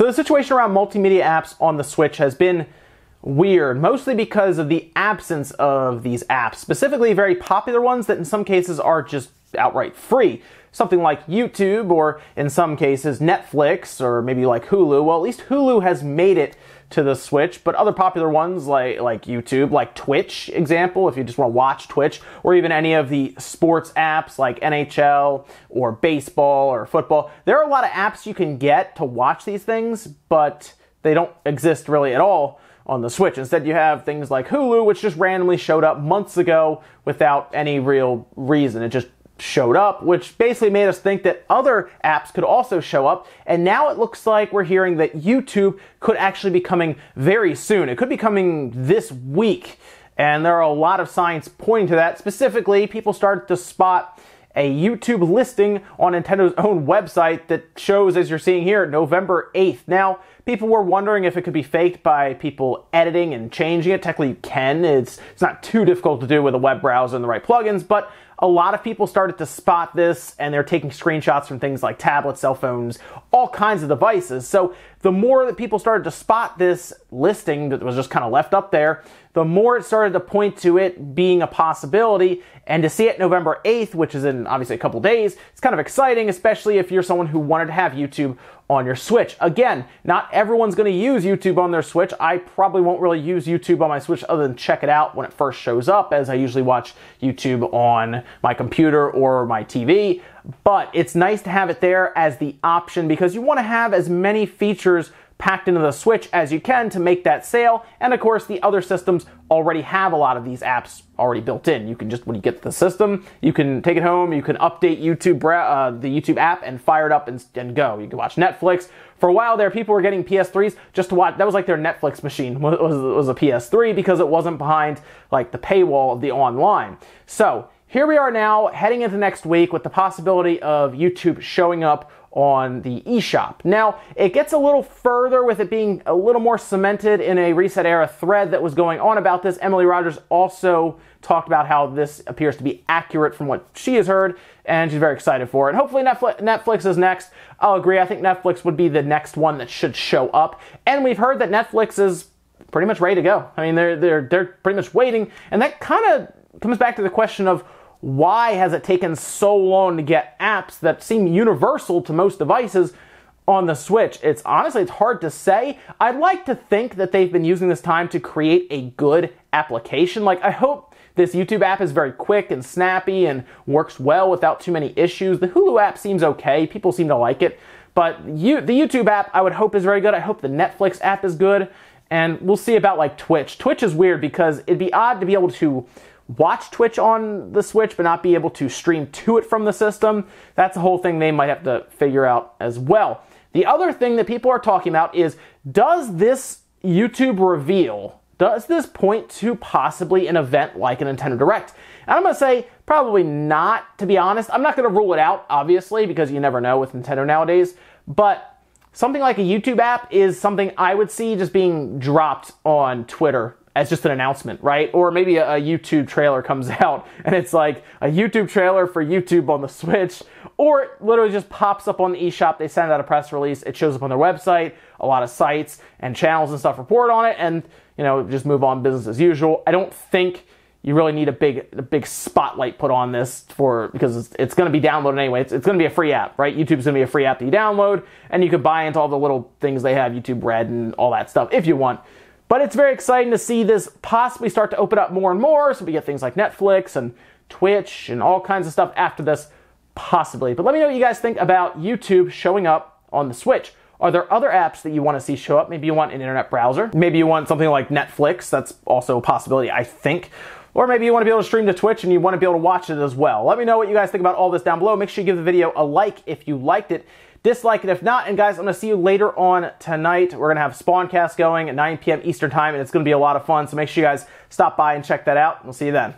So the situation around multimedia apps on the Switch has been weird, mostly because of the absence of these apps, specifically very popular ones that in some cases are just outright free. Something like YouTube, or in some cases Netflix, or maybe like Hulu. Well, at least Hulu has made it to the Switch, but other popular ones like YouTube, like Twitch, example, if you just want to watch Twitch, or even any of the sports apps like NHL or baseball or football. There are a lot of apps you can get to watch these things, but they don't exist really at all on the Switch. Instead, you have things like Hulu, which just randomly showed up months ago without any real reason. It just showed up, which basically made us think that other apps could also show up. And now it looks like we're hearing that YouTube could actually be coming very soon. It could be coming this week. And there are a lot of signs pointing to that. Specifically, people started to spot a YouTube listing on Nintendo's own website that shows, as you're seeing here, November 8th. Now, people were wondering if it could be faked by people editing and changing it. Technically, you can. It's not too difficult to do with a web browser and the right plugins, but a lot of people started to spot this, and they're taking screenshots from things like tablets, cell phones, all kinds of devices. So the more that people started to spot this listing that was just kind of left up there, the more it started to point to it being a possibility. And to see it November 8th, which is in obviously a couple days, it's kind of exciting, especially if you're someone who wanted to have YouTube on your Switch. Again, not everyone's going to use YouTube on their Switch. I probably won't really use YouTube on my Switch other than check it out when it first shows up, as I usually watch YouTube on my computer or my TV. But it's nice to have it there as the option, because you want to have as many features packed into the Switch as you can to make that sale. And of course, the other systems already have a lot of these apps already built in. You can just, when you get the system, you can take it home, you can update YouTube, the YouTube app, and fire it up and go. You can watch Netflix. For a while there, people were getting PS3s just to watch. That was like their Netflix machine, was a PS3, because it wasn't behind like the paywall of the online. So here we are now, heading into next week with the possibility of YouTube showing up on the eShop. Now, it gets a little further with it being a little more cemented in a Reset Era thread that was going on about this. Emily Rogers also talked about how this appears to be accurate from what she has heard, and she's very excited for it. Hopefully Netflix is next. I'll agree. I think Netflix would be the next one that should show up. And we've heard that Netflix is pretty much ready to go. I mean, they're pretty much waiting, and that kind of comes back to the question of why has it taken so long to get apps that seem universal to most devices on the Switch? It's hard to say. I'd like to think that they've been using this time to create a good application. Like, I hope this YouTube app is very quick and snappy and works well without too many issues. The Hulu app seems okay. People seem to like it. But the YouTube app, I would hope, is very good. I hope the Netflix app is good. And we'll see about like Twitch. Twitch is weird because it'd be odd to be able to watch Twitch on the Switch but not be able to stream to it from the system. That's a whole thing they might have to figure out as well. The other thing that people are talking about is, does this YouTube reveal, does this point to possibly an event like a Nintendo Direct? And I'm going to say probably not, to be honest. I'm not going to rule it out, obviously, because you never know with Nintendo nowadays. But something like a YouTube app is something I would see just being dropped on Twitter as just an announcement, right? Or maybe a YouTube trailer comes out and it's like a YouTube trailer for YouTube on the Switch, or it literally just pops up on the eShop. They send out a press release. It shows up on their website. A lot of sites and channels and stuff report on it, and just move on business as usual. I don't think you really need a big spotlight put on this because it's going to be downloaded anyway. It's going to be a free app, right? YouTube's going to be a free app that you download, and you can buy into all the little things they have, YouTube Red and all that stuff if you want. But it's very exciting to see this possibly start to open up more and more, so we get things like Netflix and Twitch and all kinds of stuff after this, possibly. But let me know what you guys think about YouTube showing up on the Switch. Are there other apps that you want to see show up? Maybe you want an internet browser. Maybe you want something like Netflix. That's also a possibility, I think. Or maybe you want to be able to stream to Twitch and you want to be able to watch it as well. Let me know what you guys think about all this down below. Make sure you give the video a like if you liked it. Dislike it if not. And guys, I'm going to see you later on tonight. We're going to have Spawncast going at 9 p.m. Eastern Time, and it's going to be a lot of fun. So make sure you guys stop by and check that out. We'll see you then.